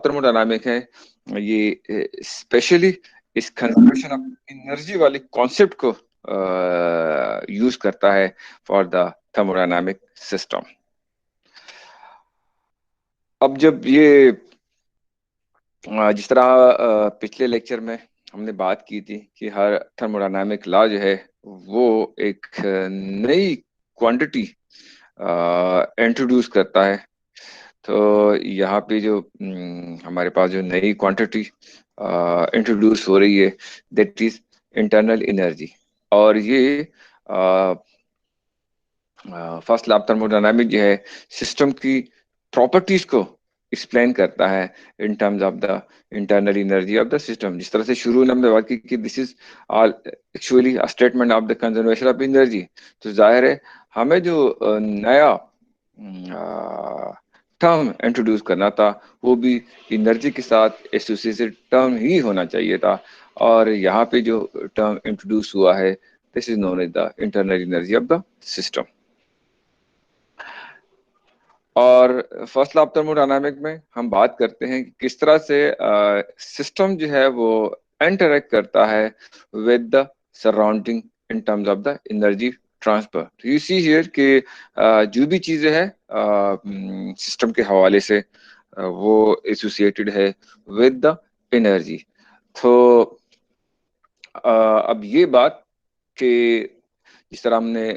Thermodynamic है ये specially इस कंजर्वेशन ऑफ एनर्जी वाली कॉन्सेप्ट को यूज करता है फॉर द थर्मोडायनामिक सिस्टम। अब जब ये जिस तरह पिछले लेक्चर में हमने बात की थी कि हर थर्मोडायनामिक लॉ जो है वो एक नई क्वांटिटी इंट्रोड्यूस करता है। तो यहाँ पे जो हमारे पास जो नई क्वांटिटी इंट्रोड्यूस हो रही है दैट इज इंटरनल एनर्जी। और ये फर्स्ट लॉ ऑफ थर्मोडायनामिक जो है सिस्टम की प्रॉपर्टीज को एक्सप्लेन करता है इन terms of the internal energy of the system. जिस तरह से शुरू में हमने बात की कि this is all actually a statement of the conservation of energy. तो जाहिर है हमें जो नया टर्म इंट्रोड्यूस करना था वो भी एनर्जी के साथ एसोसिएटेड टर्म ही होना चाहिए था। और यहाँ पे जो टर्म इंट्रोड्यूस हुआ है this is known as the internal energy of the system. और फर्स्ट लॉ ऑफ थर्मोडायनामिक में हम बात करते हैं कि किस तरह से सिस्टम जो है वो इंटरेक्ट करता है with the surrounding in terms of the energy transfer. You see here कि जो भी चीजें हैं सिस्टम के हवाले से वो एसोसिएटेड है विद द एनर्जी। तो अब ये बात कि जिस तरह हमने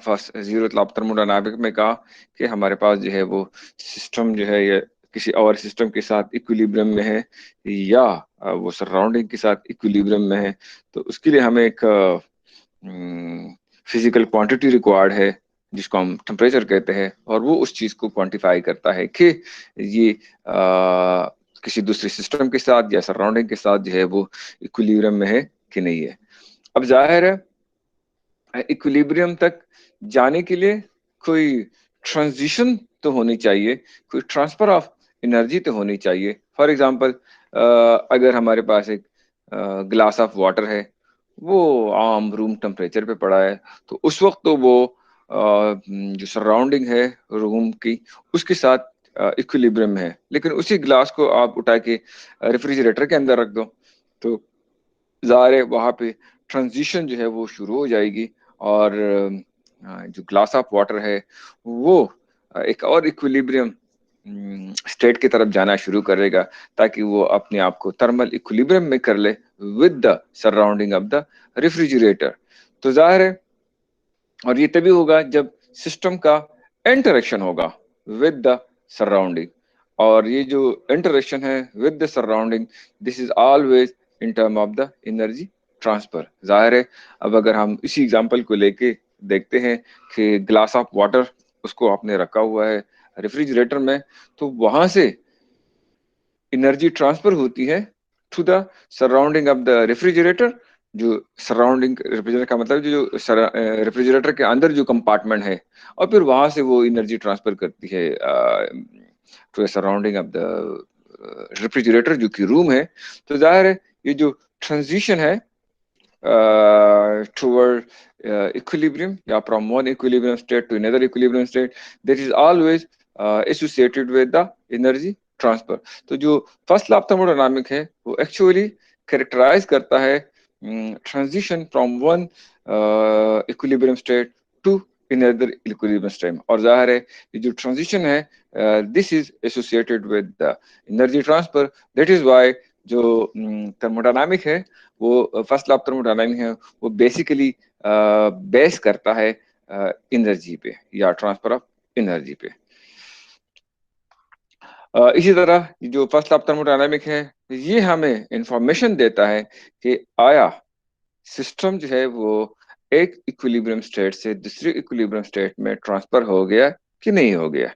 first zero law of thermodynamic में कहा कि हमारे पास जो है वो सिस्टम जो है ये किसी और सिस्टम के साथ इक्विलिब्रियम में है या वो सराउंडिंग के साथ इक्विलिब्रियम में है। तो उसके लिए हमें एक फिजिकल क्वांटिटी रिक्वायर्ड है जिसको हम टेम्परेचर कहते हैं और वो उस चीज को क्वांटिफाई करता है कि ये किसी दूसरे सिस्टम के साथ या सराउंडिंग के साथ जो है वो इक्विलिब्रियम में है कि नहीं है। अब जाहिर है इक्विलिब्रियम तक जाने के लिए कोई ट्रांजिशन तो होनी चाहिए, कोई ट्रांसफर ऑफ एनर्जी तो होनी चाहिए। फॉर एग्जांपल अगर हमारे पास एक ग्लास ऑफ वाटर है वो आम रूम टेम्परेचर पे पड़ा है तो उस वक्त तो वो जो सराउंडिंग है रूम की उसके साथ इक्विलिब्रियम में है। लेकिन उसी ग्लास को आप उठा के रेफ्रिजरेटर के अंदर रख दो तो ज़ाहिर है वहाँ पे ट्रांजिशन जो है वो शुरू हो जाएगी और जो ग्लास ऑफ वाटर है वो एक और इक्विलिब्रियम स्टेट की तरफ जाना शुरू करेगा ताकि वो अपने आप को थर्मल इक्विलिब्रियम में कर ले with the surrounding of the refrigerator. तो जाहिर है और ये तभी होगा जब सिस्टम का इंटरेक्शन होगा विद द सराउंडिंग। और ये जो इंटरेक्शन है with the surrounding this is always in term of the energy transfer. जाहिर है अब अगर हम इसी एग्जांपल को लेके देखते हैं कि ग्लास ऑफ वाटर उसको आपने रखा हुआ है रेफ्रिजरेटर में तो वहां से एनर्जी ट्रांसफर होती है to the surrounding of the refrigerator. जो सराउंडिंग रेफ्रिजरेटर का मतलब जो रेफ्रिजरेटर के अंदर जो कंपार्टमेंट है और फिर वहां से वो एनर्जी ट्रांसफर करती है to surrounding of the refrigerator जो कि रूम है। तो जाहिर है ये जो ट्रांजिशन है toward equilibrium या from one equilibrium state to another equilibrium state that is always associated with the energy transfer। तो जो फर्स्ट लॉ ऑफ थर्मोडायनामिक है वो एक्चुअली कैरेक्टराइज करता है transition from one equilibrium state to another equilibrium state। और जाहिर है ये जो ट्रांजिशन है this is associated with the energy transfer. That is why जो थर्मोडायनामिक है वो फर्स्ट लॉ ऑफ थर्मोडायनामिक है वो बेसिकली बेस करता है एनर्जी पे या ट्रांसफर ऑफ एनर्जी पे। इसी तरह जो फर्स्ट लॉ ऑफ थर्मोडायनामिक है ये हमें इंफॉर्मेशन देता है कि आया सिस्टम जो है वो एक इक्विलिब्रियम स्टेट से दूसरे इक्विलिब्रियम स्टेट में ट्रांसफर हो गया कि नहीं हो गया।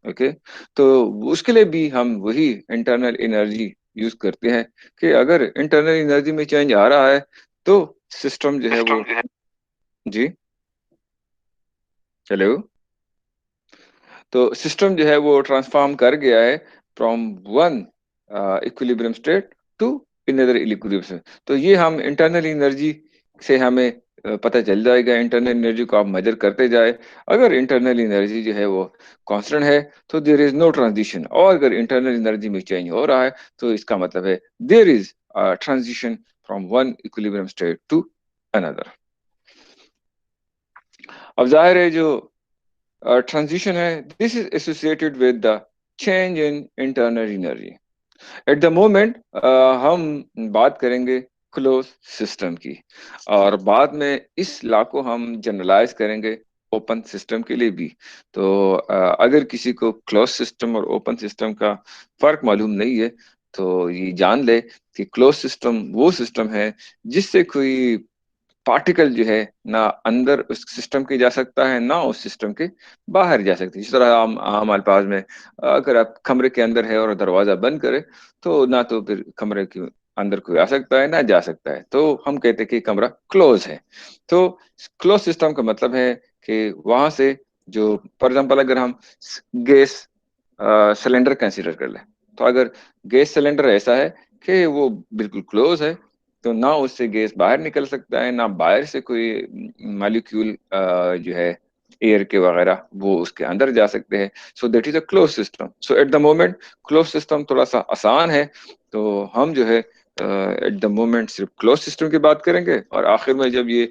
ओके तो उसके लिए भी हम वही इंटरनल एनर्जी यूज करते हैं कि अगर इंटरनल एनर्जी में चेंज आ रहा है तो सिस्टम जो है वो जी हेलो तो सिस्टम जो है वो ट्रांसफॉर्म कर गया है from one equilibrium state to another equilibrium state. तो ये हम इंटरनल एनर्जी से हमें पता चल जाएगा। इंटरनल एनर्जी को आप मेजर करते जाए, अगर इंटरनल एनर्जी जो है वो कांस्टेंट है तो देयर इज नो ट्रांजिशन, और अगर इंटरनल एनर्जी में चेंज हो रहा है तो इसका मतलब है there is transition from one equilibrium state to another. अब जाहिर है जो ट्रांजिशन है, this is associated with the change in internal energy. At the moment हम बात करेंगे क्लोज सिस्टम की, और बाद में इस लॉ को हम जनरलाइज करेंगे ओपन सिस्टम के लिए भी। तो अगर किसी को क्लोज सिस्टम और ओपन सिस्टम का फर्क मालूम नहीं है तो ये जान ले कि क्लोज सिस्टम वो सिस्टम है जिससे कोई पार्टिकल जो है ना अंदर उस सिस्टम के जा सकता है, ना उस सिस्टम के बाहर जा सकती है। जिस तरह आम आम अल्फाज में, अगर आप कमरे के अंदर है और दरवाजा बंद करे तो ना तो फिर कमरे के अंदर कोई आ सकता है ना जा सकता है, तो हम कहते हैं कि कमरा क्लोज है। तो क्लोज सिस्टम का मतलब है कि वहां से जो, फॉर एग्जाम्पल अगर हम गैस सिलेंडर कंसीडर कर ले, तो अगर गैस सिलेंडर ऐसा है कि वो बिल्कुल क्लोज है, तो ना उससे गैस बाहर निकल सकता है, ना बाहर से कोई मॉलिक्यूल जो है एयर के वगैरह वो उसके अंदर जा सकते हैं। सो that is a close system. So eight the moment close system थोड़ा सा आसान है, तो हम जो है एट द मोमेंट सिर्फ क्लोज सिस्टम की बात करेंगे, और आखिर में जब ये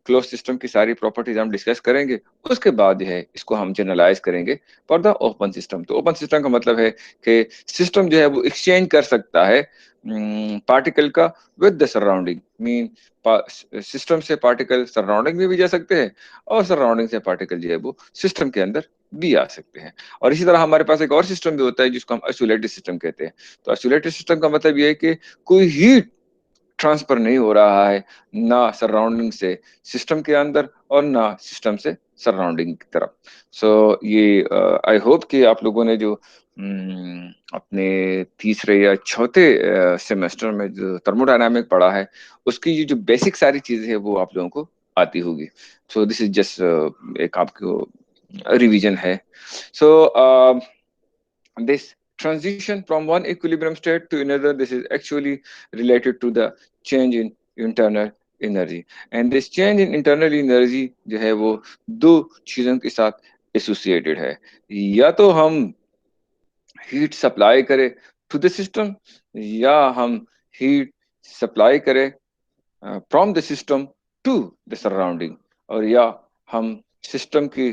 क्लोज सिस्टम की सारी प्रॉपर्टीज हम डिस्कस करेंगे उसके बाद जो है इसको हम जनरलाइज करेंगे फॉर द ओपन सिस्टम। तो ओपन सिस्टम का मतलब है कि सिस्टम जो है वो एक्सचेंज कर सकता है पार्टिकल का with the surrounding. Mean system से पार्टिकल सराउंडिंग में भी जा सकते हैं, और सराउंडिंग से पार्टिकल जो है वो सिस्टम के अंदर भी आ सकते हैं। और इसी तरह हमारे पास एक और सिस्टम भी होता है जिसको हम आइसोलेटेड सिस्टम कहते हैं। तो आइसोलेटेड सिस्टम का मतलब ये है कि कोई हीट ट्रांसफर नहीं हो रहा है, ना सराउंडिंग से सिस्टम के अंदर और ना सिस्टम से सराउंडिंग की तरफ। सो ये आई होप कि आप लोगों ने जो अपने तीसरे या चौथे सेमेस्टर में जो थर्मोडायनामिक पढ़ा है उसकी ये जो बेसिक सारी चीजें है वो आप लोगों को आती होगी। सो दिस इज जस्ट एक आपको रिवीजन है। सो this transition from one equilibrium state to another, this is actually related to the change in internal energy, and this change in internal energy जो है वो दो चीजों के साथ एसोसिएटेड है। या तो हम हीट सप्लाई करें टू द सिस्टम, या हम हीट सप्लाई करें from the system to the surrounding, और या हम सिस्टम की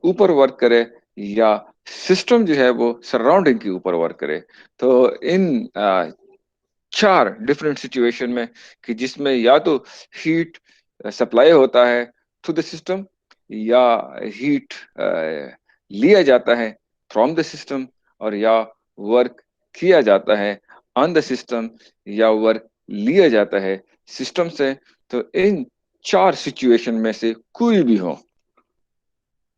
ऊपर वर्क करें, या सिस्टम जो है वो सराउंडिंग के ऊपर वर्क करे। तो इन चार डिफरेंट सिचुएशन में कि जिसमें या तो हीट सप्लाई होता है टू द सिस्टम, या हीट लिया जाता है फ्रॉम द सिस्टम, और या वर्क किया जाता है ऑन द सिस्टम, या वर्क लिया जाता है सिस्टम से। तो इन चार सिचुएशन में से कोई भी हो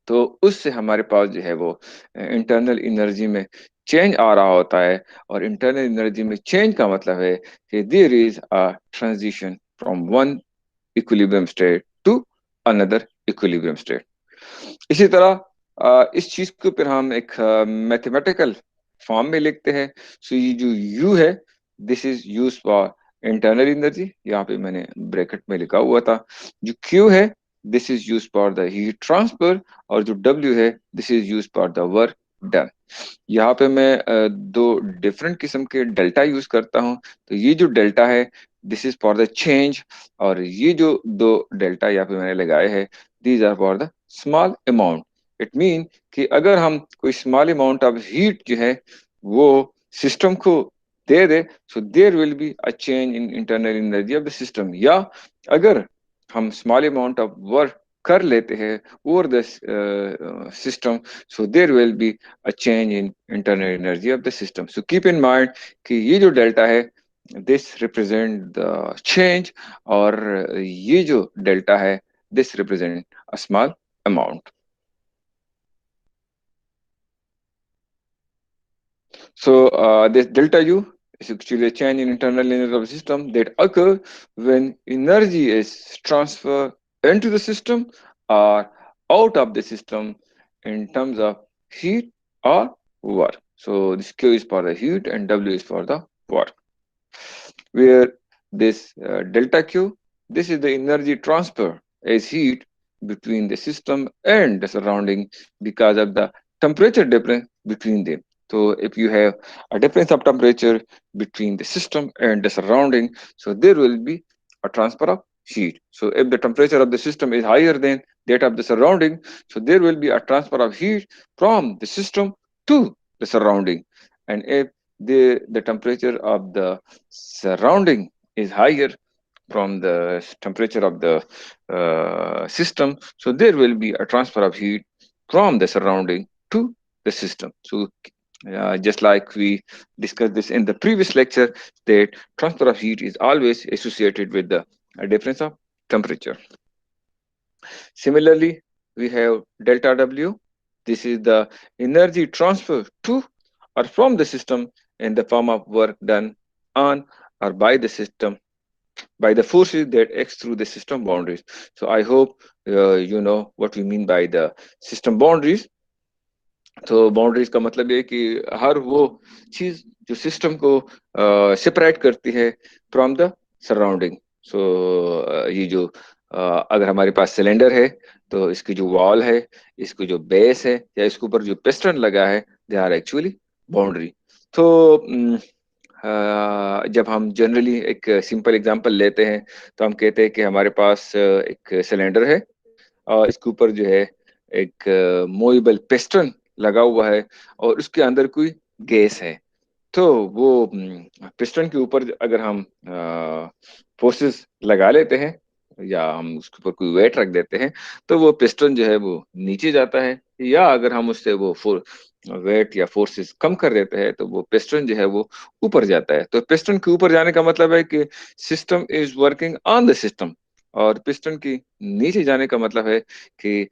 तो उससे हमारे पास जो है वो इंटरनल एनर्जी में चेंज आ रहा होता है। और इंटरनल एनर्जी में चेंज का मतलब है कि there is a transition from one equilibrium state to another equilibrium state. इसी तरह इस चीज को फिर हम एक मैथमेटिकल फॉर्म में लिखते हैं। सो ये जो यू है, this is use for internal energy, यहाँ पे मैंने ब्रैकेट में लिखा हुआ था। जो क्यू है, this is use for the heat transfer, और जो डब्ल्यू है, this is use for the work done. यहाँ पे मैं दो डिफरेंट किस्म के डेल्टा यूज करता हूँ। तो ये जो डेल्टा है, this is for the change, और ये जो दो डेल्टा यहाँ पे मैंने लगाए हैं, these are for the small amount. It mean कि अगर हम कोई स्मॉल अमाउंट ऑफ हीट जो है वो सिस्टम को दे दे, so there will be a change in internal energy of the system. या अगर हम स्मॉल अमाउंट ऑफ वर्क कर लेते हैं over the system, so there will be a change in internal energy of the system. So keep in mind कि ये जो delta है, this represent the change, और ये जो डेल्टा है, this represent a small amount. So this delta U is actually a change in internal energy of the system that occur when energy is transferred into the system or out of the system in terms of heat or work. So this Q is for the heat and W is for the work. Where this delta Q, this is the energy transfer is heat between the system and the surrounding because of the temperature difference between them. So if you have a difference of temperature between the system and the surrounding, so there will be a transfer of heat. So if the temperature of the system is higher than that of the surrounding, so there will be a transfer of heat from the system to the surrounding. And if the temperature of the surrounding is higher from the temperature of the system, so there will be a transfer of heat from the surrounding to the system. So just like we discussed this in the previous lecture, that transfer of heat is always associated with the difference of temperature. Similarly, we have delta W. This is the energy transfer to or from the system in the form of work done on or by the system by the forces that act through the system boundaries. So I hope you know what we mean by the system boundaries. तो boundaries का मतलब ये कि हर वो चीज जो system को separate करती है फ्रॉम द सराउंडिंग. सो ये जो अगर हमारे पास सिलेंडर है तो इसकी जो वॉल है, इसको जो बेस है या इसके ऊपर जो पिस्टन लगा है, दे आर एक्चुअली बाउंड्री. तो जब हम जनरली एक सिंपल एग्जांपल लेते हैं तो हम कहते हैं कि हमारे पास एक सिलेंडर है और इसके ऊपर जो है एक मूवेबल पिस्टन लगा हुआ है और उसके अंदर कोई गैस है. तो वो पिस्टन के ऊपर अगर हम फोर्सेस लगा लेते हैं या हम उसके ऊपर कोई वेट रख देते हैं तो वो पिस्टन जो है वो नीचे जाता है, या अगर हम उससे वो वेट या फोर्सेस कम कर देते हैं तो वो पिस्टन जो है वो ऊपर जाता है. तो पिस्टन के ऊपर जाने का मतलब है कि system is working on the system, और पिस्टन की नीचे जाने का मतलब है कि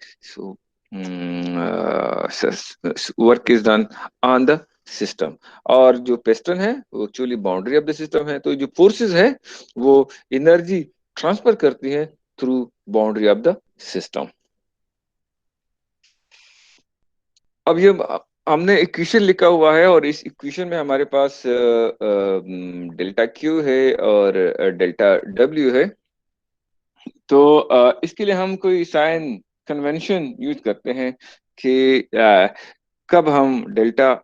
work is done on the system. और जो पिस्टन है वो actually boundary of the system है. तो जो फोर्सेस है वो एनर्जी ट्रांसफर करती है through boundary of the system. अब ये हमने इक्वेशन लिखा हुआ है और इस इक्वेशन में हमारे पास डेल्टा क्यू है और डेल्टा डब्ल्यू है. तो इसके लिए हम कोई साइन कन्वेंशन यूज करते हैं कि कब हम डेल्टा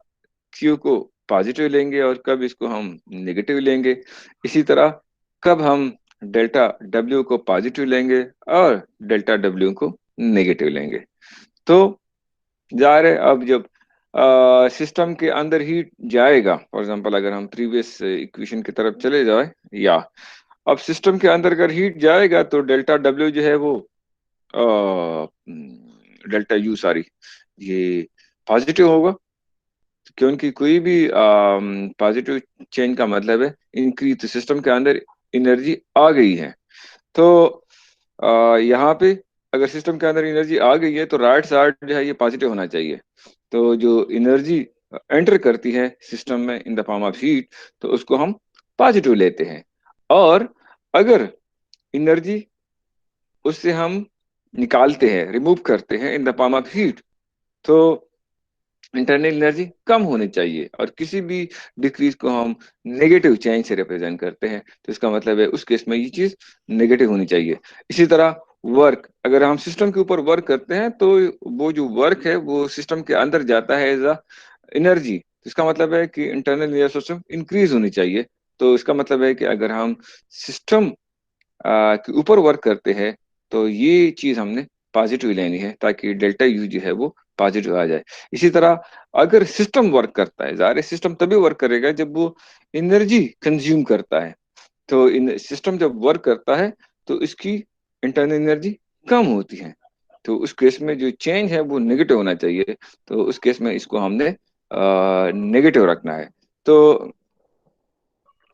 क्यू को पॉजिटिव लेंगे और कब इसको हम नेगेटिव लेंगे. इसी तरह कब हम डेल्टा डब्ल्यू को पॉजिटिव लेंगे और डेल्टा डब्ल्यू को नेगेटिव लेंगे. तो जाहिर है अब जब सिस्टम के अंदर हीट जाएगा, फॉर एग्जांपल अगर हम प्रीवियस इक्वेशन की तरफ चले जाए, या अब सिस्टम के अंदर अगर हीट जाएगा तो डेल्टा डब्ल्यू जो है वो डेल्टा यू सॉरी ये पॉजिटिव होगा, क्योंकि कोई भी पॉजिटिव चेंज का मतलब है इंक्रीज. सिस्टम के अंदर एनर्जी आ गई है. तो यहाँ पे अगर सिस्टम के अंदर एनर्जी आ गई है तो राइट साइड जो है ये पॉजिटिव होना चाहिए. तो जो एनर्जी एंटर करती है सिस्टम में इन द फॉर्म ऑफ हीट, तो उसको हम पॉजिटिव लेते हैं. और अगर एनर्जी उससे हम निकालते हैं, रिमूव करते हैं इन द फॉर्म ऑफ हीट, तो इंटरनल एनर्जी कम होनी चाहिए. और किसी भी डिक्रीज को हम नेगेटिव चेंज से रिप्रेजेंट करते हैं, तो इसका मतलब है उस केस में ये चीज नेगेटिव होनी चाहिए. इसी तरह वर्क, अगर हम सिस्टम के ऊपर वर्क करते हैं तो वो जो वर्क है वो सिस्टम के अंदर जाता है एज अ एनर्जी. इसका मतलब है कि इंटरनल एनर्जी सिस्टम इंक्रीज होनी चाहिए. तो इसका मतलब है कि अगर हम सिस्टम के ऊपर वर्क करते हैं तो ये चीज हमने पॉजिटिव लेनी है ताकि डेल्टा यू जो है वो पॉजिटिव आ जाए. इसी तरह अगर सिस्टम वर्क करता है, जाहिर है सिस्टम तभी वर्क करेगा जब वो एनर्जी कंज्यूम करता है. तो इन सिस्टम जब वर्क करता है तो इसकी इंटरनल एनर्जी कम होती है. तो उस केस में जो चेंज है वो नेगेटिव होना चाहिए. तो उस केस में इसको हमने नेगेटिव रखना है. तो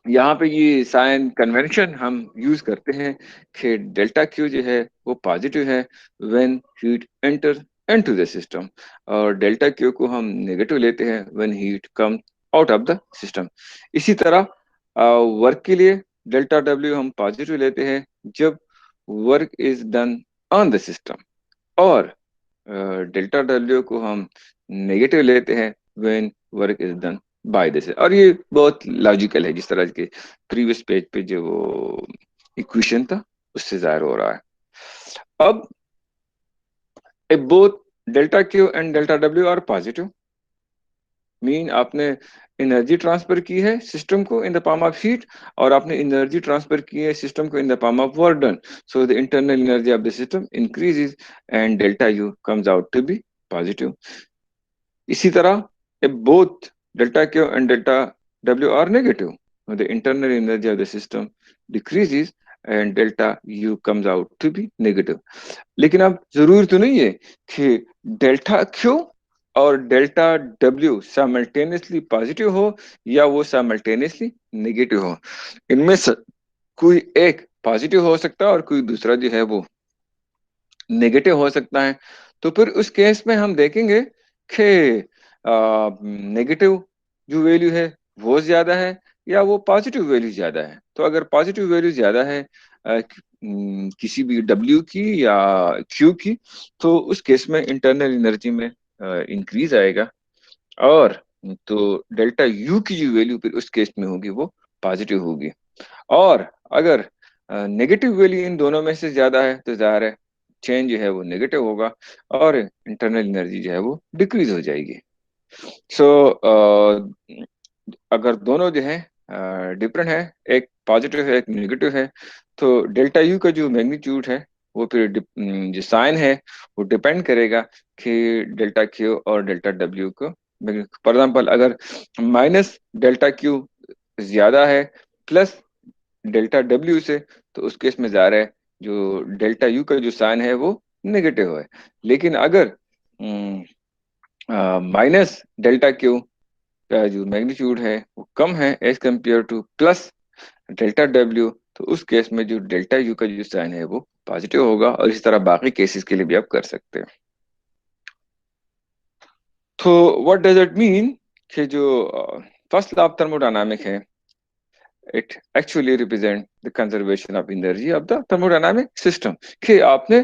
यहाँ पे ये साइन कन्वेंशन हम यूज करते हैं कि डेल्टा क्यू जो है वो पॉजिटिव है when heat enter into the system, और डेल्टा क्यू को हम नेगेटिव लेते हैं when heat come out of the system. इसी तरह वर्क के लिए डेल्टा डब्ल्यू हम पॉजिटिव लेते हैं जब work is done on the system, और डेल्टा डब्ल्यू को हम नेगेटिव लेते हैं when work is done by this. और ये बहुत लॉजिकल है, जिस तरह के प्रीवियस पेज पे जो वो इक्वेशन था उससे जाहिर हो रहा है. अब if both delta Q and delta W are positive, mean आपने एनर्जी ट्रांसफर की है सिस्टम को in the form of heat, और आपने एनर्जी ट्रांसफर की है सिस्टम को in the form of work done, so the internal energy of the system increases and delta U comes out to be positive. इसी तरह if both delta Q and delta W are negative, the internal energy of the system decreases and delta U comes out to be negative। लेकिन अब जरूरी तो नहीं है कि delta Q और डेल्टा W साइमल्टेनियसली पॉजिटिव हो या वो साइमल्टेनियसली नेगेटिव हो। इनमें से कोई एक पॉजिटिव हो सकता है और कोई दूसरा जो है वो नेगेटिव हो सकता है। तो फिर उस केस में हम देखेंगे कि नेगेटिव जो वैल्यू है वो ज्यादा है या वो पॉजिटिव वैल्यू ज्यादा है। तो अगर पॉजिटिव वैल्यू ज्यादा है किसी भी डब्ल्यू की या क्यू की, तो उस केस में इंटरनल एनर्जी में इंक्रीज आएगा, और तो डेल्टा यू की जो वैल्यू फिर उस केस में होगी वो पॉजिटिव होगी। और अगर नेगेटिव वैल्यू इन दोनों में से ज्यादा है तो जाहिर है चेंज जो है वो नेगेटिव होगा और इंटरनल एनर्जी जो है वो डिक्रीज हो जाएगी। सो अगर दोनों जो है डिफरेंट है, एक पॉजिटिव है एक नेगेटिव है, तो डेल्टा यू का जो मैग्नीट्यूड है वो फिर जो साइन है वो डिपेंड करेगा कि डेल्टा क्यू और डेल्टा डब्ल्यू को। फॉर एग्जाम्पल अगर माइनस डेल्टा क्यू ज्यादा है प्लस डेल्टा डब्ल्यू से, तो उस केस में जा रहा है जो डेल्टा यू का जो साइन है वो नेगेटिव है। लेकिन अगर माइनस डेल्टा क्यू का जो मैग्नीट्यूड है वो कम है as compare to plus delta W, तो उस केस में जो डेल्टा यू का जो साइन है वो पॉजिटिव होगा, और इस तरह बाकी केसेस के लिए भी आप कर सकते हैं। तो व्हाट डज इट मीन कि जो फर्स्ट लॉ ऑफ थर्मोडायनामिक है, it actually represent the conservation of energy of the thermodynamic system, कि आपने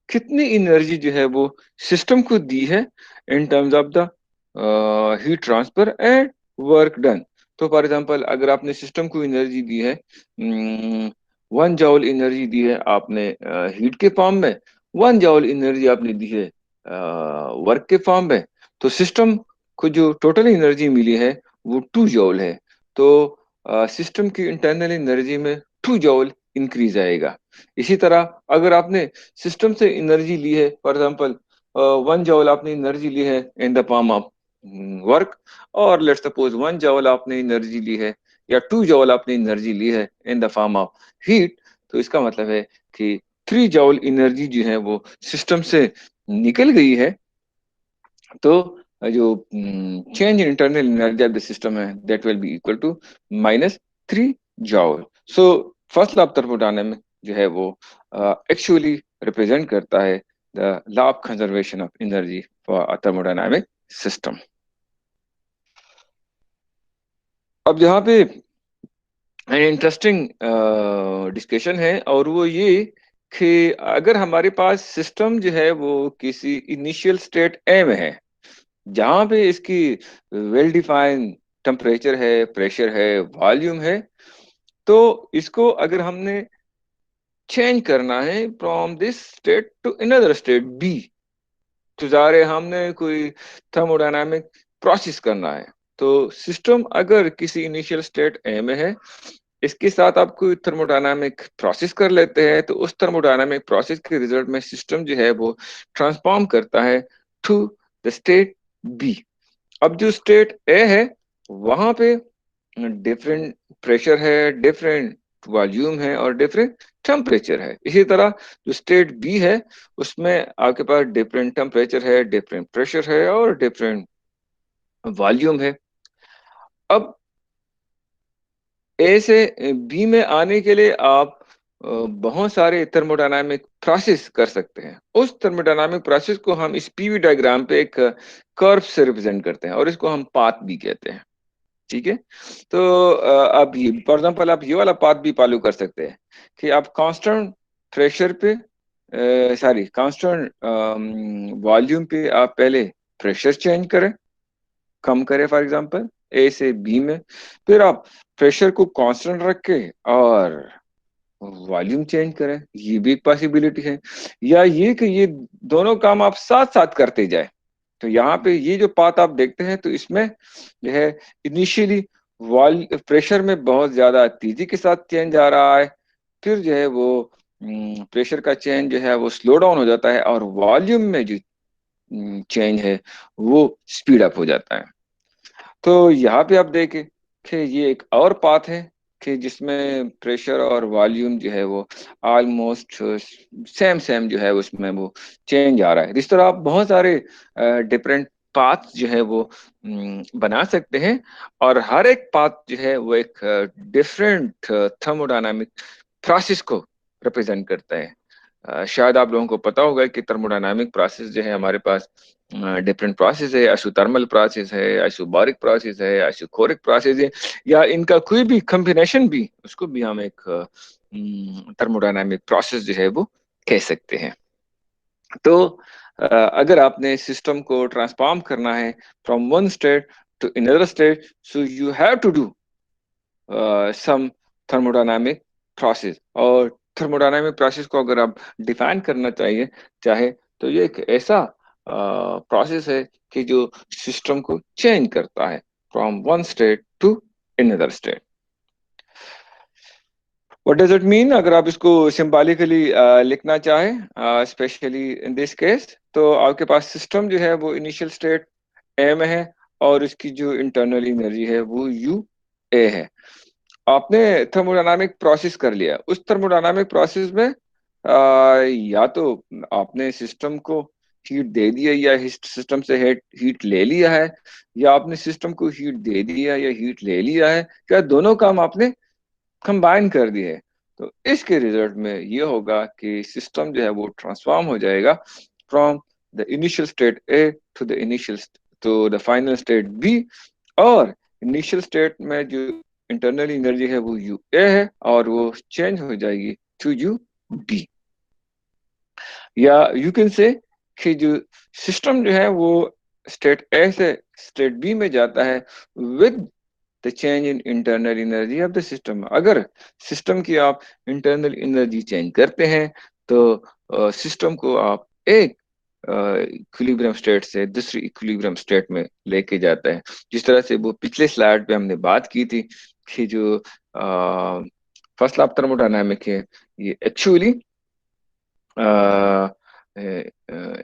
कितनी एनर्जी जो है वो सिस्टम को दी है इन terms of the heat transfer and work done. तो फॉर एग्जांपल अगर आपने सिस्टम को एनर्जी दी है 1 जॉल एनर्जी दी है आपने हीट के फॉर्म में, 1 जॉल एनर्जी आपने दी है वर्क के फॉर्म में, तो सिस्टम को जो टोटल एनर्जी मिली है वो 2 जॉल है। तो सिस्टम की इंटरनल एनर्जी में 2 जॉल इंक्रीज आएगा। इसी तरह अगर आपने सिस्टम से एनर्जी ली है, फॉर एग्जांपल 1 जॉल आपने एनर्जी ली है इन द फॉर्म ऑफ वर्क, और लेट्स सपोज 1 जॉल आपने एनर्जी ली है या 2 जॉल आपने एनर्जी ली है इन द फॉर्म ऑफ हीट, तो इसका मतलब है कि 3 जॉल एनर्जी जो है वो सिस्टम से निकल गई है। तो जो change in internal energy of the system है that will be equal to -3 joule. So first law of thermodynamics जो है वो एक्चुअली रिप्रेजेंट करता है the law of conservation of energy for a thermodynamic system. अब यहाँ पे इंटरेस्टिंग डिस्कशन है, और वो ये कि अगर हमारे पास सिस्टम जो है वो किसी इनिशियल स्टेट ए में है जहां पे इसकी वेल डिफाइंड टेम्परेचर है, प्रेशर है, वॉल्यूम है, तो इसको अगर हमने चेंज करना है from this state to another state B, तो जारे हमने कोई थर्मोडायनामिक प्रोसेस करना है। तो सिस्टम अगर किसी इनिशियल स्टेट ए में है, इसके साथ आप कोई थर्मोडायनामिक प्रोसेस कर लेते हैं, तो उस थर्मोडायनामिक प्रोसेस के रिजल्ट में सिस्टम जो है वो ट्रांसफॉर्म करता है टू द स्टेट बी। अब जो स्टेट ए है वहां पे डिफरेंट प्रेशर है, डिफरेंट वॉल्यूम है और डिफरेंट टेम्परेचर है। इसी तरह जो स्टेट बी है उसमें आपके पास डिफरेंट टेम्परेचर है, डिफरेंट प्रेशर है और डिफरेंट वॉल्यूम है। अब ए से बी में आने के लिए आप बहुत सारे थर्मोडायनामिक प्रोसेस कर सकते हैं। उस थर्मोडायनामिक प्रोसेस को हम इस पीवी डायग्राम पे एक कर्व से रिप्रेजेंट करते हैं, और इसको हम पाथ भी कहते हैं। ठीक है। तो आप ये फॉर एग्जांपल आप ये वाला पाथ भी फॉलो कर सकते हैं कि आप कांस्टेंट प्रेशर पे, सॉरी कांस्टेंट वॉल्यूम पे आप पहले प्रेशर चेंज करें, कम करें फॉर एग्जांपल ए से बी में, फिर आप प्रेशर को कांस्टेंट रख के और वॉल्यूम चेंज करें, ये भी एक पॉसिबिलिटी है। या ये कि ये दोनों काम आप साथ साथ करते जाए। तो यहाँ पे ये जो पाथ आप देखते हैं, तो इसमें जो है इनिशियली वॉल प्रेशर में बहुत ज्यादा तेजी के साथ चेंज आ रहा है, फिर जो है वो प्रेशर का चेंज जो है वो स्लो डाउन हो जाता है, और वॉल्यूम में जो चेंज है वो स्पीड अप हो जाता है। तो यहाँ पे आप देखें कि ये एक और पाथ है कि जिसमें प्रेशर और वॉल्यूम जो है वो ऑलमोस्ट सेम सेम जो है उसमें वो चेंज आ रहा है। इस तरह आप बहुत सारे डिफरेंट पाथ जो है वो बना सकते हैं, और हर एक पाथ जो है वो एक डिफरेंट थर्मोडायनामिक प्रोसेस को रिप्रेजेंट करता है। शायद आप लोगों को पता होगा कि थर्मोडायनामिक प्रोसेस जो है हमारे पास डिफरेंट प्रोसेस है, आइसोथर्मल प्रोसेस है, आइसोबारिक प्रोसेस है, आइसोकोरिक प्रोसेस है, या इनका कोई भी कॉम्बिनेशन भी, उसको भी हम एक थर्मोडायनामिक प्रोसेस जो है वो कह सकते हैं। तो अगर आपने सिस्टम को ट्रांसफॉर्म करना है from one state to another state, so you have to do some thermodynamic process. और थर्मोडायनामिक प्रोसेस को अगर आप डिफाइन करना चाहिए चाहे, तो ये एक ऐसा प्रोसेस है कि जो सिस्टम को चेंज करता है from one state to another state. What does it mean? अगर आप इसको सिंबॉलिकली लिखना चाहें, स्पेशली इन दिस केस, तो आपके पास सिस्टम जो है वो इनिशियल स्टेट ए में है, और इसकी जो इंटरनल एनर्जी है वो यू ए है। आपने थर्मोडायनामिक प्रोसेस कर लिया, उस थर्मोडायनामिक प्रोसेस में या तो आपने सिस्टम को हीट दे दिया, या सिस्टम से हीट ले लिया है, या आपने सिस्टम को हीट दे दिया या हीट ले लिया है, क्या दोनों काम आपने कंबाइन कर दिए है। तो इसके रिजल्ट में ये होगा कि सिस्टम जो है वो ट्रांसफॉर्म हो जाएगा from the initial state A to the initial to the final state B. और इनिशियल स्टेट में जो इंटरनल एनर्जी है वो यू ए है, और वो चेंज हो जाएगी टू यू बी। या यू कैन से कि जो सिस्टम जो है वो स्टेट ए से स्टेट बी में जाता है with the change in internal energy of the system. अगर सिस्टम की आप इंटरनल एनर्जी चेंज करते हैं, तो सिस्टम को आप एक इक्विलिब्रियम स्टेट से दूसरी इक्विलिब्रियम स्टेट में लेके जाता है। जिस तरह से वो पिछले स्लाइड पे हमने बात की थी कि जो फर्स्ट लॉ ऑफ थर्मोडायनामिक है, ये एक्चुअली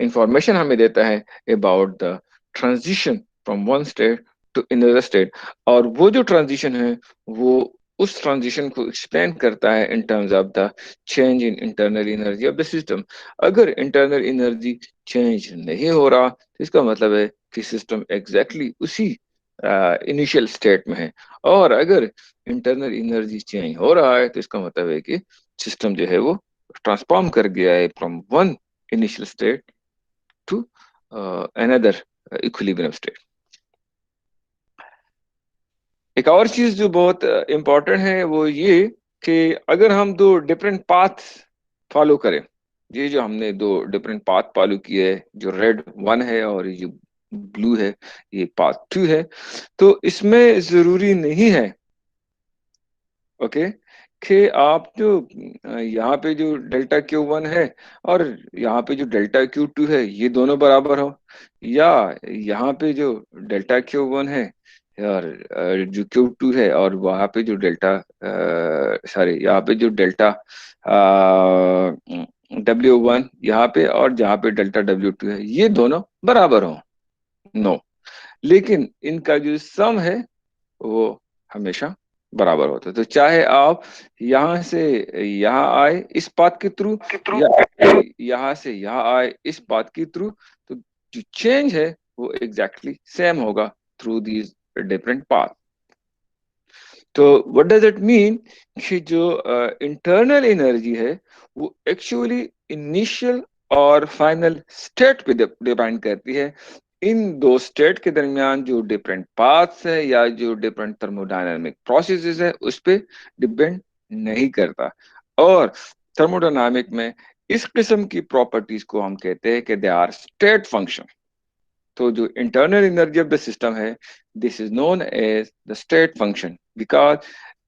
इंफॉर्मेशन हमें देता है about the transition from one state to another state. और वो जो ट्रांजिशन है वो उस ट्रांजिशन को एक्सप्लेन करता है इन terms of the change in internal energy of the system. अगर इंटरनल एनर्जी चेंज नहीं हो रहा, तो इसका मतलब है कि सिस्टम एग्जैक्टली उसी इनिशियल स्टेट में है। और अगर इंटरनल एनर्जी चेंज हो रहा है, तो इसका मतलब है कि सिस्टम जो है वो ट्रांसफॉर्म कर गया है from one initial state to another equilibrium state. एक और चीज जो बहुत इम्पोर्टेंट है वो ये कि अगर हम दो डिफरेंट पाथ फॉलो करें, ये जो हमने दो डिफरेंट पाथ फॉलो किए हैं, जो रेड वन है और ये जो ब्लू है ये पाथ टू है, तो इसमें जरूरी नहीं है, ओके, कि आप जो यहाँ पे जो डेल्टा क्यू वन है और यहाँ पे जो डेल्टा क्यू टू है ये दोनों बराबर हो, या यहाँ पे जो डेल्टा क्यू वन है और जो क्यू टू है, और वहाँ पे जो डेल्टा सॉरी यहाँ पे जो डेल्टा डब्ल्यू वन यहाँ पे, और जहाँ पे डेल्टा डब्ल्यू टू है, ये दोनों बराबर हो। नो, लेकिन इनका जो सम है वो हमेशा बराबर होता है। तो चाहे आप यहाँ से यहाँ आए इस पाथ के थ्रू, या यहाँ से यहाँ आए इस पाथ के थ्रू, तो जो चेंज है वो एग्जैक्टली सेम होगा थ्रू दीज डिफरेंट पाथ। तो व्हाट डज इट मीन कि जो इंटरनल एनर्जी है वो एक्चुअली इनिशियल और फाइनल स्टेट पे डिपेंड करती है। इन दो स्टेट के दरमियान जो डिफरेंट पाथ्स है या जो डिफरेंट थर्मोडायनामिक प्रोसेसेस है उस पे डिपेंड नहीं करता। और थर्मोडायनामिक में इस किस्म की प्रॉपर्टीज को हम कहते हैं कि दे आर स्टेट फंक्शन। तो जो internal energy of the system है, this is known as the state function because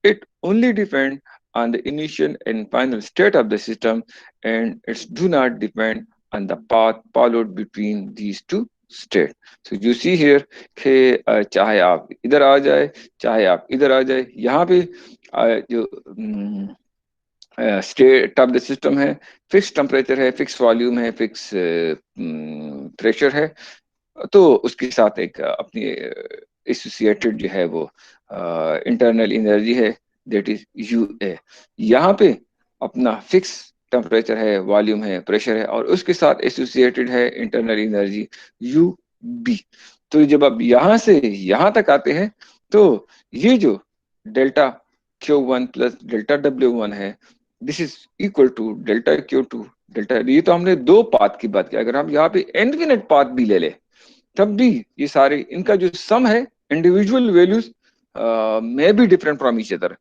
it only depend on the initial and final state of the system, and it do not depend on the path followed between these two states. So you see here कि चाहे आप इधर आ जाए चाहे आप इधर आ जाए, यहाँ पे जो स्टेट ऑफ द सिस्टम है, फिक्स टेम्परेचर है, फिक्स वॉल्यूम है, फिक्स प्रेशर है, तो उसके साथ एक अपनी एसोसिएटेड जो है वो इंटरनल एनर्जी है, दैट इज यू ए। यहाँ पे अपना फिक्स टेम्परेचर है, वॉल्यूम है, प्रेशर है, और उसके साथ एसोसिएटेड है इंटरनल एनर्जी यू बी। तो जब आप यहाँ से यहाँ तक आते हैं तो ये जो delta Q1 plus delta W1 है, this is equal to delta Q2 delta. ये तो हमने दो पाथ की बात की, अगर हम यहाँ पे इनफिनिट पाथ भी ले ले तब भी ये सारे इनका जो सम है, इंडिविजुअल वैल्यूज में be different from each other,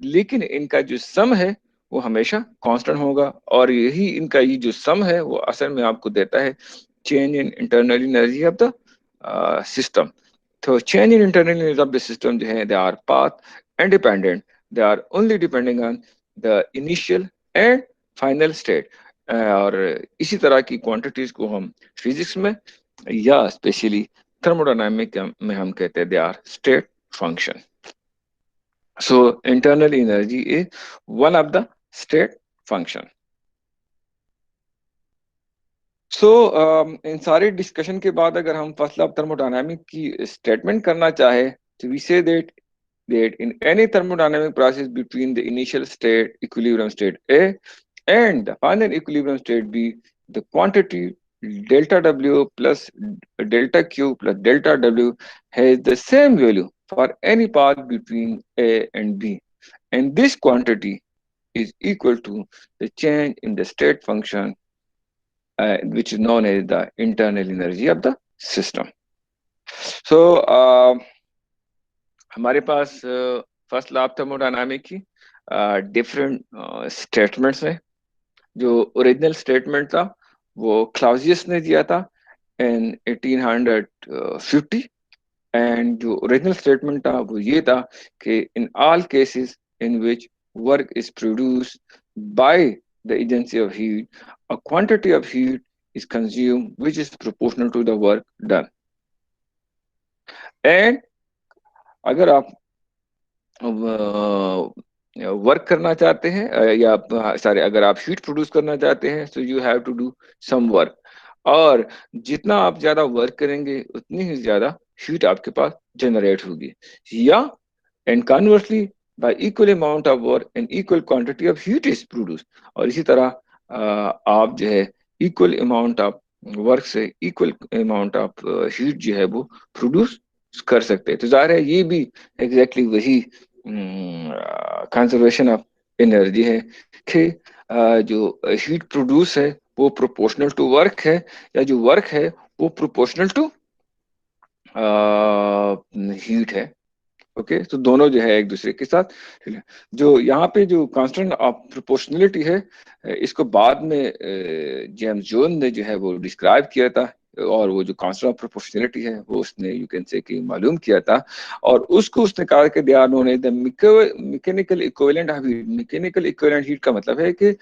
लेकिन इनका जो सम है वो हमेशा कांस्टेंट होगा, और यही इनका ये जो सम है वो असल में आपको देता है change in internal energy of the system. तो change in internal energy of the system जो है, they are path independent, they are only depending on the initial and final state. और इसी तरह की क्वांटिटीज को हम फिजिक्स में या स्पेशली थर्मोडायनामिक में हम कहते हैं they are state function. So internal energy is one of the state function. So इन सारे डिस्कशन के बाद अगर हम फर्स्ट लॉ ऑफ थर्मोडायनामिक की स्टेटमेंट करना चाहे, तो वी से that in any thermodynamic process between the initial state equilibrium state A and the final equilibrium state B, the quantity delta W plus delta Q plus delta W has the same value for any path between A and B, and this quantity is equal to the change in the state function, which is known as the internal energy of the system. So हमारे पास first law of thermodynamic की different statements हैं। जो original statement था वो क्लाउसियस ने दिया था इन 1850, and जो ओरिजिनल स्टेटमेंट था वो ये था कि in all cases in which work is produced by the agency of heat, a quantity of heat is consumed which is proportional to the work done। And अगर आप वर्क करना चाहते हैं या सॉरी अगर आप हीट प्रोड्यूस करना चाहते हैं, so you have to do some work, और जितना आप ज्यादा वर्क करेंगे उतनी ही ज्यादा हीट आपके पास जनरेट होगी, या and conversely by equal amount of work and equal quantity of heat is produce. और इसी तरह आप जो है इक्वल अमाउंट ऑफ वर्क से इक्वल अमाउंट ऑफ हीट जो है वो प्रोड्यूस कर सकते हैं। तो जाहिर है ये भी एग्जैक्टली वही कंजर्वेशन ऑफ एनर्जी है कि जो हीट प्रोड्यूस है वो प्रोपोर्शनल टू वर्क है, या जो वर्क है वो प्रोपोर्शनल टू हीट है। ओके, तो दोनों जो है एक दूसरे के साथ। जो यहाँ पे जो कांस्टेंट ऑफ प्रोपोर्शनलिटी है, इसको बाद में जेम्स जोन ने जो है वो डिस्क्राइब किया था, और वो जो कांस्टेंट ऑफ प्रोपोर्शनलिटी है वो उसने यू कैन से कि मालूम किया था, और उसको उसने कहा कि they are known as the mechanical equivalent of heat. Mechanical equivalent heat का मतलब है कि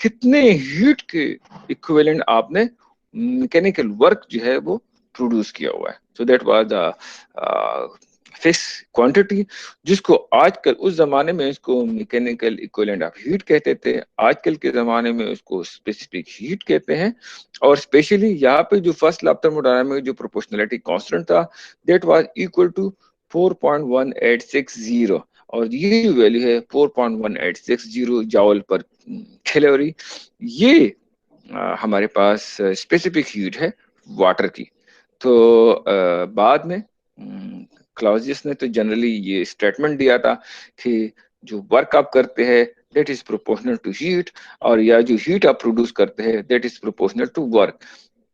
कितने हीट के इक्विवेलेंट आपने मैकेनिकल वर्क जो है वो प्रोड्यूस किया हुआ है। So that was the fix quantity, जिसको आजकल उस जमाने में इसको मैकेनिकल इक्विवेलेंट ऑफ हीट कहते थे, आजकल के जमाने में उसको स्पेसिफिक हीट कहते हैं। और स्पेशली यहाँ पे जो फर्स्ट लॉ ऑफ थर्मोडायनामिक्स जो प्रोपोर्शनलिटी कांस्टेंट था, दैट वाज इक्वल टू 4.1860, और ये जो वैल्यू है 4.1860 जॉल पर कैलोरी, ये हमारे पास स्पेसिफिक हीट है वाटर की। तो बाद में क्लाउसियस ने तो जनरली ये स्टेटमेंट दिया था कि जो वर्क आप करते हैं that is proportional to heat, और या जो हीट आप प्रोड्यूस करते हैं that is proportional to work.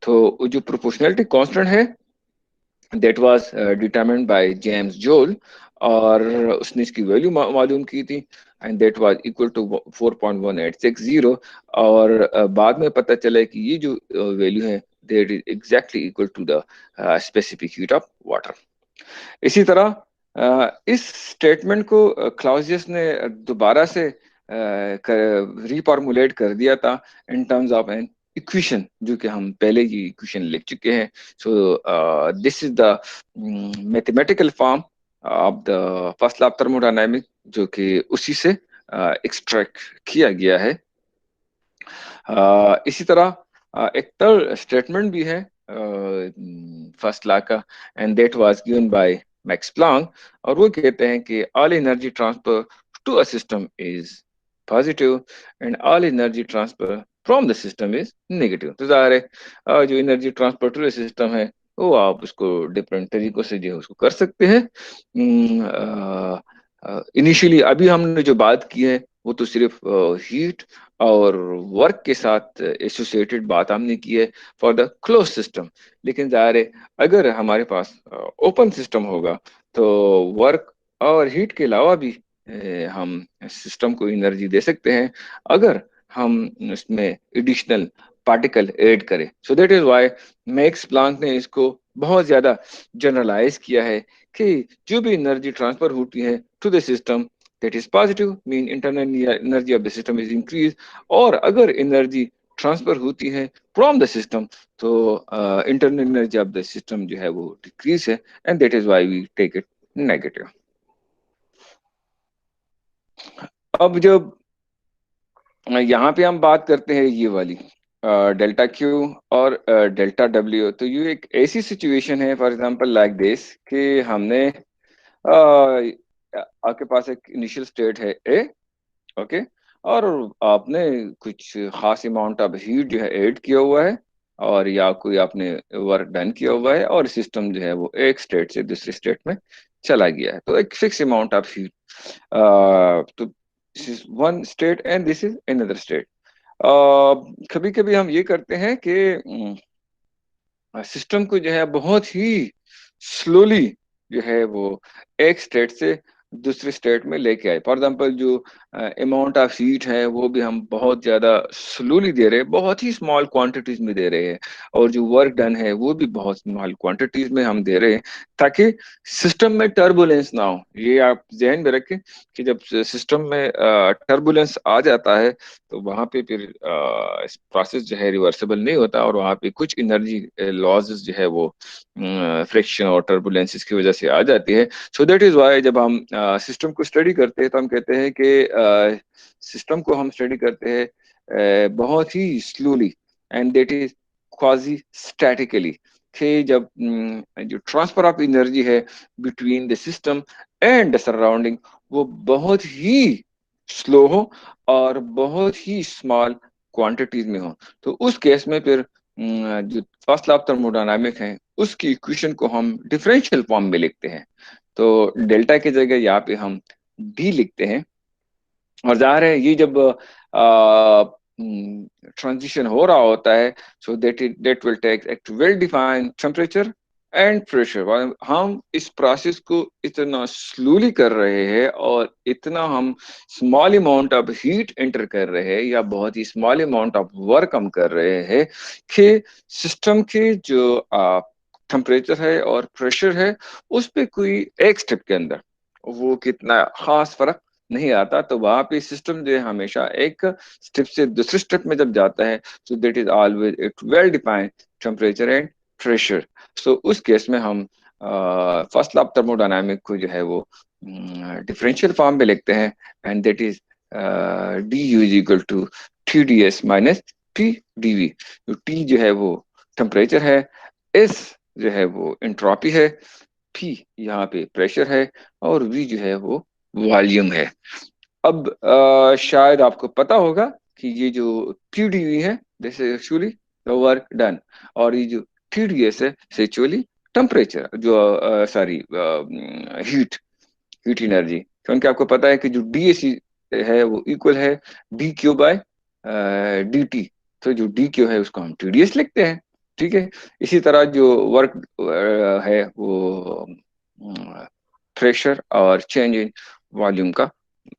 तो जो प्रोपोर्शनलिटी कांस्टेंट है that was determined by James Joule, और उसने इसकी वैल्यू मालूम की थी, and that was equal to 4.1860। और बाद में पता चला कि ये जो वैल्यू है that is exactly equal to the specific heat of water. इसी तरह इस स्टेटमेंट को क्लाउसियस ने दोबारा से रिफॉर्मुलेट कर दिया था इन टर्म्स ऑफ एन इक्वेशन, जो कि हम पहले ही इक्वेशन लिख चुके हैं। सो this is the mathematical form of the first law of thermodynamics, जो कि उसी से एक्सट्रैक्ट किया गया है। इसी तरह एक थर्ड स्टेटमेंट भी है फर्स्ट लॉ का, and that was given by Max Planck, और वो कहते हैं कि all energy transfer to a system is positive and all energy transfer from the system is negative. तो जाहिर है जो energy transfer to the system है वो आप उसको डिफरेंट तरीकों से जो है उसको कर सकते हैं। इनिशियली अभी हमने जो बात की है वो तो सिर्फ हीट और वर्क के साथ एसोसिएटेड बात हमने की है फॉर द क्लोज सिस्टम। लेकिन जाहिर है अगर हमारे पास ओपन सिस्टम होगा तो वर्क और हीट के अलावा भी हम सिस्टम को एनर्जी दे सकते हैं अगर हम इसमें एडिशनल पार्टिकल ऐड करें। So that is why Max Planck ने इसको बहुत ज्यादा जनरलाइज किया है कि जो भी एनर्जी ट्रांसफर होती है to the system, that is positive mean internal energy of the system is increased, और अगर एनर्जी ट्रांसफर होती है फ्रॉम द सिस्टम तो internal energy of the system जो है वो डिक्रीज है, and that is why we take it negative. अब जब यहाँ पे हम बात करते हैं ये वाली डेल्टा क्यू और डेल्टा डब्ल्यू, तो ये एक ऐसी सिचुएशन है फॉर एग्जांपल लाइक दिस कि हमने आपके पास एक इनिशियल स्टेट है ए, ओके, और आपने कुछ खास अमाउंट ऑफ हीट जो है ऐड किया हुआ है, और या कोई आपने वर्क डन किया हुआ है और सिस्टम जो है वो एक स्टेट से दूसरे स्टेट में चला गया है, तो एक फिक्स अमाउंट ऑफ हीट, तो this is one state and this is another state. कभी कभी हम ये करते हैं कि सिस्टम को जो है बहुत ही स्लोली जो है वो एक स्टेट से दूसरे स्टेट में लेके आए। फॉर एग्जांपल जो अमाउंट ऑफ हीट है वो भी हम बहुत ज्यादा स्लोली दे रहे हैं, बहुत ही स्मॉल क्वांटिटीज में दे रहे हैं, और जो वर्क डन है वो भी बहुत स्मॉल क्वांटिटीज में हम दे रहे हैं, ताकि सिस्टम में टर्बुलेंस ना हो। ये आप ध्यान में रखें कि जब सिस्टम में टर्बुलेंस आ जाता है तो वहां पे फिर प्रोसेस जो है रिवर्सिबल नहीं होता, और वहां पे कुछ एनर्जी लॉसेस जो है वो फ्रिक्शन और टर्बुलेंसेस की वजह से आ जाती है। सो दैट इज वाई जब हम सिस्टम को स्टडी करते हैं तो हम कहते हैं कि सिस्टम को हम स्टडी करते हैं बहुत ही slowly, and that is quasi statically, कि जब जो ट्रांसफर ऑफ एनर्जी है between the system and the surrounding वो बहुत ही स्लो हो और बहुत ही स्मॉल क्वांटिटीज में हो, तो उस केस में फिर जो फर्स्ट लॉ ऑफ थर्मोडायनामिक है उसकी इक्वेशन को हम डिफरेंशियल फॉर्म में लिखते हैं। तो डेल्टा की जगह यहाँ पे हम डी लिखते हैं, और जाहिर है ये जब ट्रांजिशन हो रहा होता है सो दैट विल टेक एक well defined temperature and pressure. हम इस प्रोसेस को इतना स्लोली कर रहे हैं और इतना हम small amount of heat enter कर रहे हैं या बहुत ही स्मॉल अमाउंट ऑफ वर्क हम कर रहे हैं कि सिस्टम के जो टेम्परेचर है और प्रेशर है उस पे कोई एक स्टेप के अंदर वो कितना खास फर्क नहीं आता, तो वहां पे सिस्टम जो है हमेशा एक स्टेप से दूसरे स्टेप में जब जाता है so that is always it well defined temperature and pressure. So उस केस में हम फर्स्ट लॉ ऑफ थर्मोडायनामिक को जो है वो डिफरेंशियल फॉर्म में लिखते हैं, and that is D U is equal to T D S minus T D V. T जो है वो टेम्परेचर है, एस जो है वो एंट्रोपी है, पी यहाँ पे प्रेशर है, और वी जो है वो वॉल्यूम है। अब शायद आपको पता होगा कि ये जो QdV है this is actually the work done, और ये जो TdS है एक्चुअली टेम्परेचर जो सॉरी हीट हीट एनर्जी, क्योंकि आपको पता है कि जो DAC है वो इक्वल है DQ/DT, तो जो DQ है उसको हम TdS लिखते हैं। ठीक है, इसी तरह जो वर्क है वो प्रेशर और चेंज इन वॉल्यूम का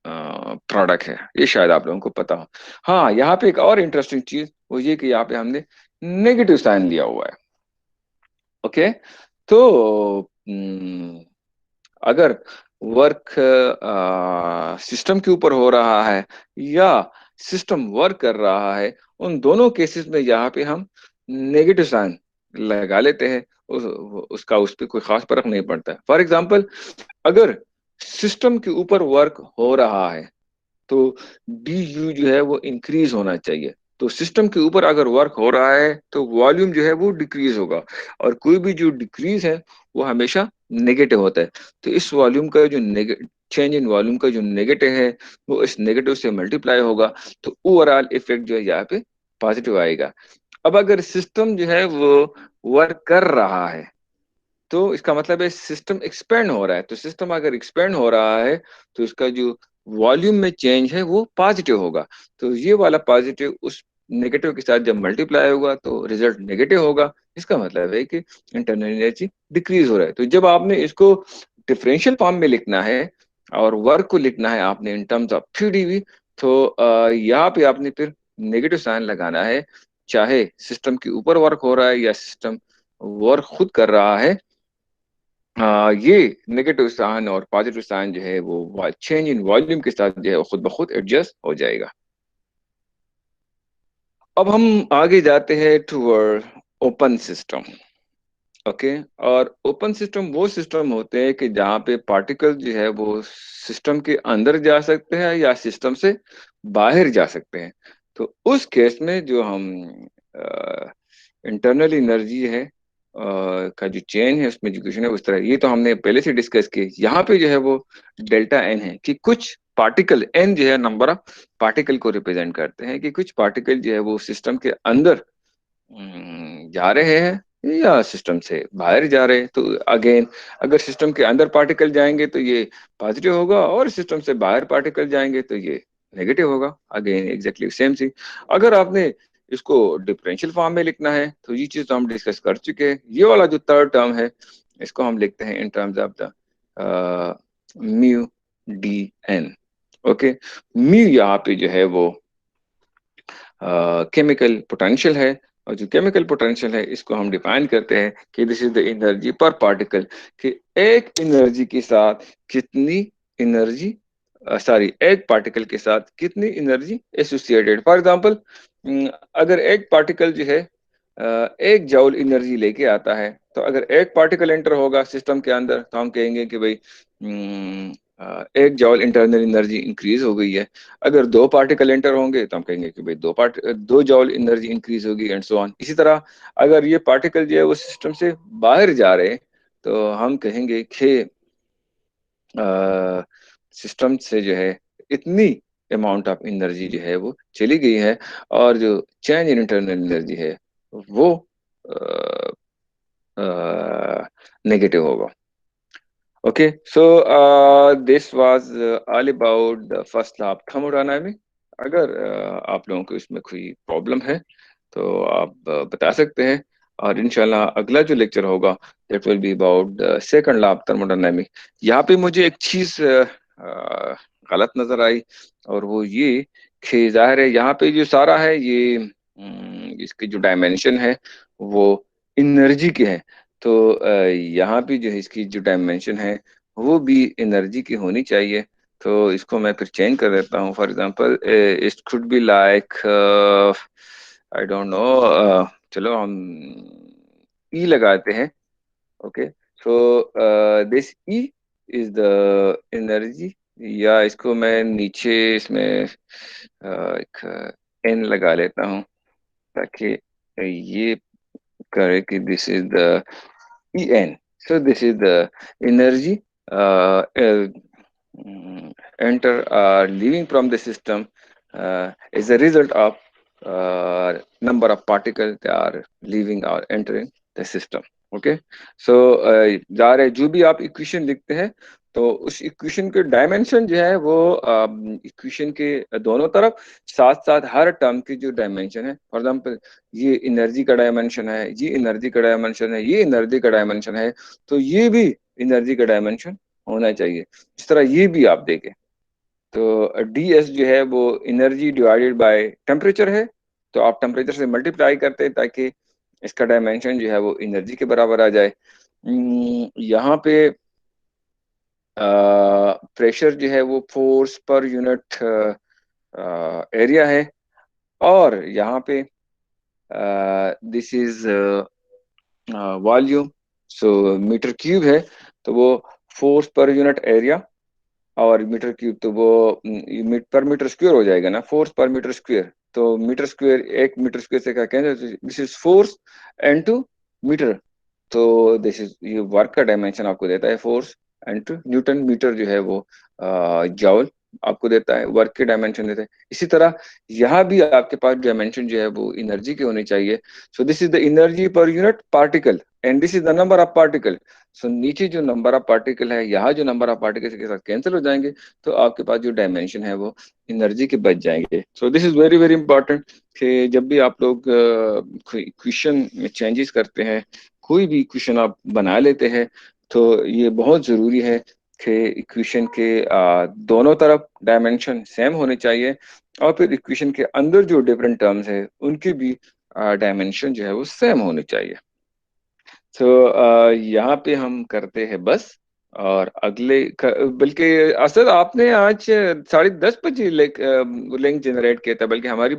प्रोडक्ट है, ये शायद आप लोगों को पता हो। हाँ, यहाँ पे एक और इंटरेस्टिंग चीज वो ये कि यहाँ पे हमने नेगेटिव साइन लिया हुआ है। ओके, तो अगर वर्क सिस्टम के ऊपर हो रहा है या सिस्टम वर्क कर रहा है, उन दोनों केसेस में यहाँ पे हम नेगेटिव साइन लगा लेते हैं। उसका उस पर कोई खास फर्क नहीं पड़ता। फॉर एग्जाम्पल, अगर सिस्टम के ऊपर वर्क हो रहा है तो डी यू जो है वो इंक्रीज होना चाहिए। तो सिस्टम के ऊपर अगर वर्क हो रहा है तो वॉल्यूम जो है वो डिक्रीज होगा, और कोई भी जो डिक्रीज है वो हमेशा नेगेटिव होता है। तो इस वॉल्यूम का जो चेंज इन वॉल्यूम का जो नेगेटिव है वो इस नेगेटिव से मल्टीप्लाई होगा, तो ओवरऑल इफेक्ट जो है यहाँ पे पॉजिटिव आएगा। अब अगर सिस्टम जो है वो वर्क कर रहा है तो इसका मतलब है सिस्टम एक्सपेंड हो रहा है। तो सिस्टम अगर एक्सपेंड हो रहा है तो इसका जो वॉल्यूम में चेंज है वो पॉजिटिव होगा। तो ये वाला पॉजिटिव उस नेगेटिव के साथ जब मल्टीप्लाई होगा तो रिजल्ट नेगेटिव होगा। इसका मतलब है कि इंटरनल एनर्जी डिक्रीज हो रहा है। तो जब आपने इसको डिफरेंशियल फॉर्म में लिखना है और वर्क को लिखना है आपने इन टर्म्स ऑफ 3 dV, तो यहाँ पे आपने फिर नेगेटिव साइन लगाना है, चाहे सिस्टम के ऊपर वर्क हो रहा है या सिस्टम वर्क खुद कर रहा है। ये नेगेटिव साइन और पॉजिटिव साइन जो है वो चेंज इन वॉल्यूम के साथ जो है वो खुद ब खुद एडजस्ट हो जाएगा। अब हम आगे जाते हैं टूवर्ड ओपन सिस्टम। ओके। और ओपन सिस्टम वो सिस्टम होते हैं कि जहाँ पे पार्टिकल जो है वो सिस्टम के अंदर जा सकते हैं या सिस्टम से बाहर जा सकते हैं। तो उस केस में जो हम इंटरनल एनर्जी है का जो चेन है उसमें जो क्वेश्चन है उस तरह, ये तो हमने पहले से डिस्कस की। यहाँ पे जो है वो डेल्टा एन है कि कुछ पार्टिकल, एन जो है नंबर ऑफ पार्टिकल को रिप्रेजेंट करते हैं, कि कुछ पार्टिकल जो है वो सिस्टम के अंदर जा रहे हैं या सिस्टम से बाहर जा रहे हैं। तो अगेन, अगर सिस्टम के अंदर पार्टिकल जाएंगे तो ये पॉजिटिव होगा, और सिस्टम से बाहर पार्टिकल जाएंगे तो ये नेगेटिव होगा। अगेन एग्जैक्टली सेम सी। अगर आपने इसको डिफरेंशियल फॉर्म में लिखना है तो ये चीज तो हम डिस्कस कर चुके हैं। ये वाला जो थर्ड टर्म है इसको हम लिखते हैं in terms of the mu D N. Okay. Mu यहाँ पे जो है वो केमिकल पोटेंशियल है, और जो केमिकल पोटेंशियल है इसको हम डिफाइन करते हैं कि दिस इज द एनर्जी पर पार्टिकल, कि एक एनर्जी के साथ कितनी एनर्जी, सॉरी, एक पार्टिकल के साथ कितनी एनर्जी एसोसिएटेड। फॉर एग्जांपल, अगर एक पार्टिकल जो है 1 जॉल एनर्जी लेके आता है, तो अगर एक पार्टिकल एंटर होगा सिस्टम के अंदर तो हम कहेंगे कि भाई 1 जॉल इंटरनल एनर्जी इंक्रीज हो गई है। अगर 2 पार्टिकल एंटर होंगे तो हम कहेंगे कि भाई 2 जॉल एनर्जी इंक्रीज होगी, एंड सो ऑन। इसी तरह अगर ये पार्टिकल जो है वो सिस्टम से बाहर जा रहे हैं तो हम कहेंगे कि सिस्टम से जो है इतनी अमाउंट ऑफ एनर्जी जो है वो चली गई है, और जो चेंज इन इंटरनल एनर्जी है वो नेगेटिव होगा। Okay, so this was all about the first law of thermodynamics. अगर आप लोगों को इसमें कोई प्रॉब्लम है तो आप बता सकते हैं, और इंशाल्लाह अगला जो लेक्चर होगा that will be about the second law of thermodynamics. यहाँ पे मुझे एक चीज गलत नजर आई, और वो ये कि जाहिर है यहाँ पे जो सारा है ये इसकी जो डायमेंशन है वो एनर्जी की है। तो यहाँ पे जो है इसकी जो डायमेंशन है वो भी एनर्जी की होनी चाहिए। तो इसको मैं फिर चेंज कर देता हूँ। For example, it could be like, I don't know, चलो हम ई लगाते हैं। Okay. So this E is the energy, या इसको मैं नीचे इसमें एक एन लगा लेता हूँ ताकि ये करे कि this is the En. So this is the energy enter or leaving from the system is a result of number of particles that are leaving or entering the system. Okay. So jar है जो भी आप equation लिखते हैं तो उस equation के dimension जो है वो इक्वेशन के दोनों तरफ, साथ साथ हर टर्म की जो डायमेंशन है, फॉर एग्जांपल ये एनर्जी का डायमेंशन है, ये एनर्जी का डायमेंशन है, ये एनर्जी का डायमेंशन है, तो ये भी एनर्जी का डायमेंशन होना चाहिए। इस तरह ये भी आप देखें तो डी एस जो है वो एनर्जी डिवाइडेड बाय टेम्परेचर है, तो आप टेम्परेचर से मल्टीप्लाई करते हैं ताकि इसका डायमेंशन जो है वो एनर्जी के बराबर आ जाए। यहाँ पे प्रेशर जो है वो फोर्स पर यूनिट एरिया है, और यहाँ पे this is volume, so meter cube है, तो वो फोर्स पर यूनिट एरिया, और मीटर क्यूब तो वो पर मीटर स्क्वायर हो जाएगा ना, फोर्स पर मीटर स्क्वायर, तो मीटर स्क्वायर, एक मीटर स्क्वायर से क्या कहेंगे, this is force into meter, तो दिस इज, ये वर्क का डायमेंशन आपको देता है फोर्स इनटू न्यूटन मीटर, जो है वो जॉल आपको देता है, वर्क के डायमेंशन देता है। इसी तरह यहाँ भी आपके पास डायमेंशन जो है वो एनर्जी के होने चाहिए। So this is the energy per unit particle, and this is the number of particle. So नीचे जो नंबर ऑफ पार्टिकल है, यहाँ जो नंबर ऑफ पार्टिकल के साथ कैंसिल हो जाएंगे, तो आपके पास जो डायमेंशन है वो एनर्जी के बच जाएंगे। सो this is very very important कि जब भी आप लोग क्वेश्चन में चेंजेस करते हैं, कोई भी इक्वेशन आप बना लेते हैं, तो ये बहुत जरूरी है कि इक्वेशन के दोनों तरफ डायमेंशन सेम होने चाहिए, और फिर इक्वेशन के अंदर जो डिफरेंट टर्म्स है उनके भी डायमेंशन जो है वो सेम होने चाहिए। तो यहाँ पे हम करते हैं बस, और बल्कि असद आपने आज 10:30 बजे लिंक जनरेट किया था, बल्कि हमारी